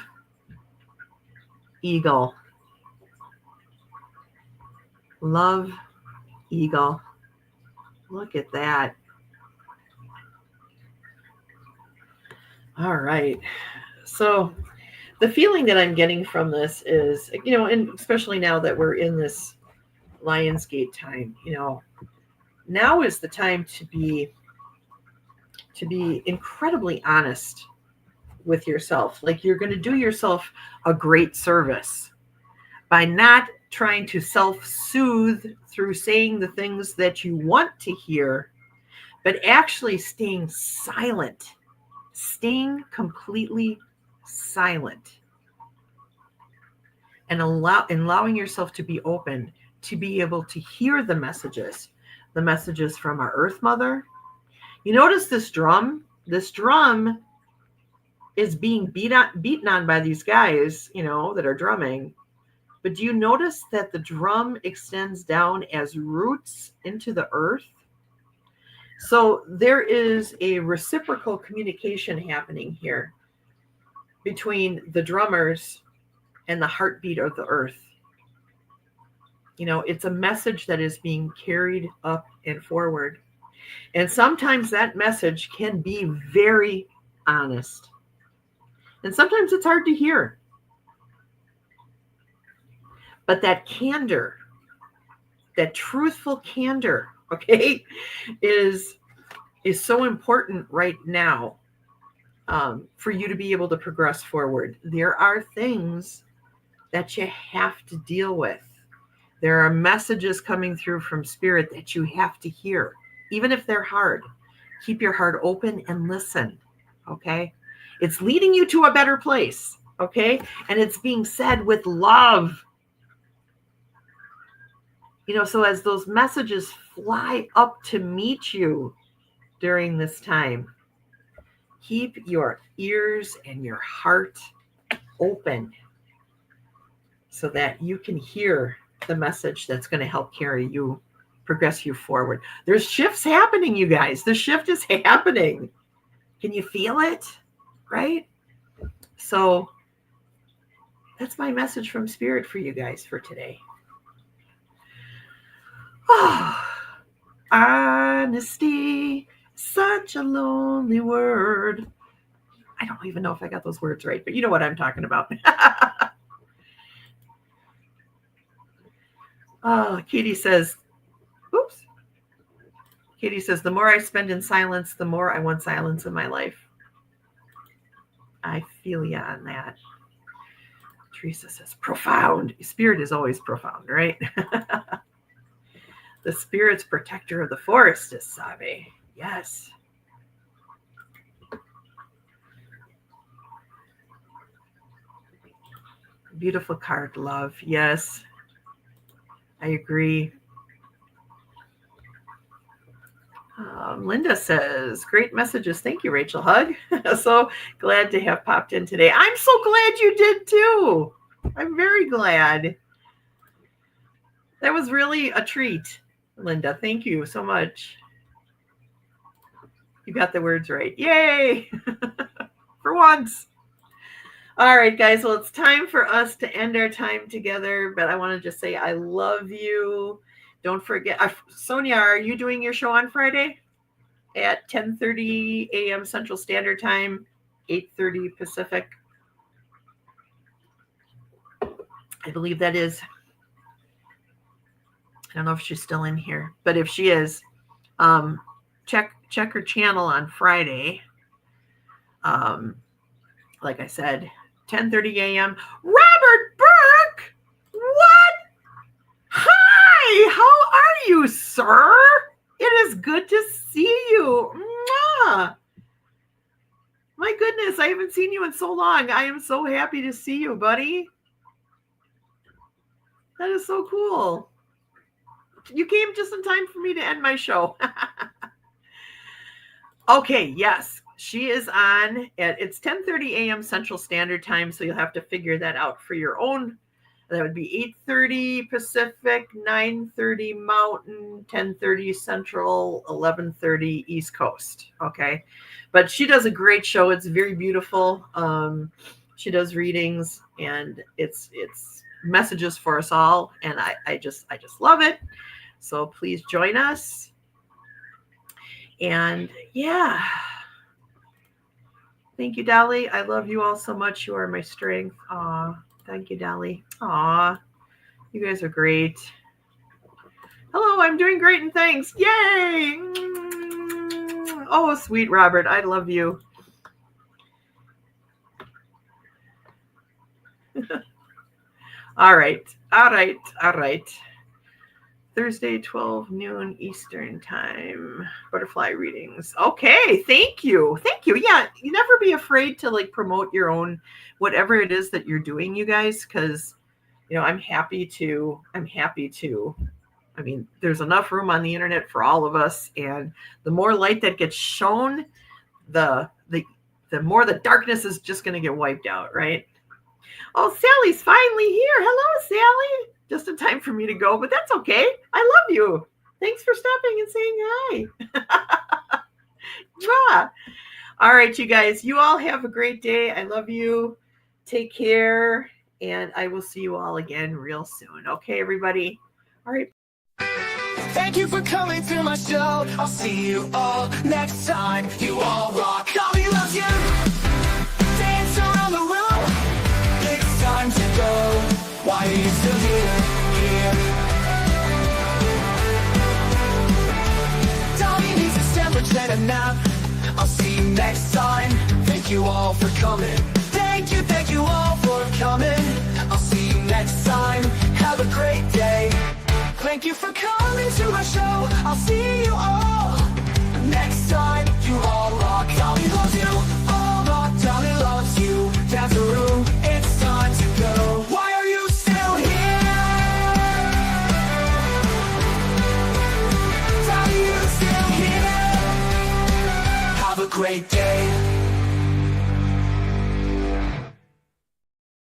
Eagle. Love, Eagle. Look at that. All right. So the feeling that I'm getting from this is, and especially now that we're in this Lionsgate time, now is the time to be incredibly honest with yourself. Like, you're going to do yourself a great service by not trying to self-soothe through saying the things that you want to hear, but actually staying silent, staying completely silent, and allowing yourself to be open to be able to hear the messages from our Earth Mother. You notice this drum? This drum is being beaten on by these guys, that are drumming. But do you notice that the drum extends down as roots into the earth? So there is a reciprocal communication happening here between the drummers and the heartbeat of the earth. It's a message that is being carried up and forward. And sometimes that message can be very honest. And sometimes it's hard to hear. But that candor, that truthful candor, okay, is so important right now for you to be able to progress forward. There are things that you have to deal with. There are messages coming through from Spirit that you have to hear, even if they're hard. Keep your heart open and listen, okay? It's leading you to a better place, okay? And it's being said with love. So as those messages fly up to meet you during this time, keep your ears and your heart open so that you can hear the message that's going to help progress you forward. There's shifts happening, you guys. The shift is happening. Can you feel it? Right? So that's my message from Spirit for you guys for today. Oh, honesty, such a lonely word. I don't even know if I got those words right, but you know what I'm talking about. Katie says, the more I spend in silence, the more I want silence in my life. I feel you on that. Teresa says, profound. Spirit is always profound, right? The Spirit's protector of the forest is Sabe. Yes. Beautiful card, love. Yes. I agree. Linda says, great messages. Thank you, Rachel. Hug. So glad to have popped in today. I'm so glad you did too. I'm very glad. That was really a treat, Linda. Thank you so much. You got the words right. Yay! For once. All right, guys. Well, it's time for us to end our time together, but I want to just say I love you. Don't forget. Sonia, are you doing your show on Friday at 10:30 a.m. Central Standard Time, 8:30 Pacific? I believe that is. I don't know if she's still in here, but if she is, check her channel on Friday. Like I said, 10:30 a.m. Robert Burke, what? Hi, how are you, sir? It is good to see you. Mwah. My goodness, I haven't seen you in so long. I am so happy to see you, buddy. That is so cool. You came just in time for me to end my show. Okay, yes, she is on it's 10:30 a.m. Central Standard Time, so you'll have to figure that out for your own. That would be 8:30 Pacific, 9:30 Mountain, 10:30 Central, 11:30 East Coast. Okay, but she does a great show. It's very beautiful. She does readings, and it's messages for us all, and I just love it. So please join us. And yeah, thank you, Dali. I love you all so much. You are my strength. Aw, thank you, Dali. Aw, you guys are great. Hello, I'm doing great, and thanks. Yay! Oh, sweet Robert, I love you. All right. All right. All right. Thursday, 12 noon Eastern time. Butterfly readings. Okay, thank you. Thank you. Yeah, you never be afraid to like promote your own whatever it is that you're doing, you guys, because I'm happy to I mean, there's enough room on the internet for all of us, and the more light that gets shown, the more the darkness is just going to get wiped out, right? Oh, Sally's finally here. Hello, Sally. Just in time for me to go, but that's okay. I love you. Thanks for stopping and saying hi. Mwah. All right, you guys, you all have a great day. I love you. Take care, and I will see you all again real soon. Okay, everybody? All right. Thank you for coming to my show. I'll see you all next time. You all rock. Dolly loves you. Dance around the room. It's time to go. Why are you still here? Dolly needs a sandwich and a nap. I'll see you next time. Thank you all for coming. Thank you all for coming. I'll see you next time. Have a great day. Thank you for coming to my show. I'll see you all next time. You all rock. Dolly loves you. All rock. Dolly loves you. Dance the room. It's time to go. Why are you still here? Dolly, you still here? Have a great day.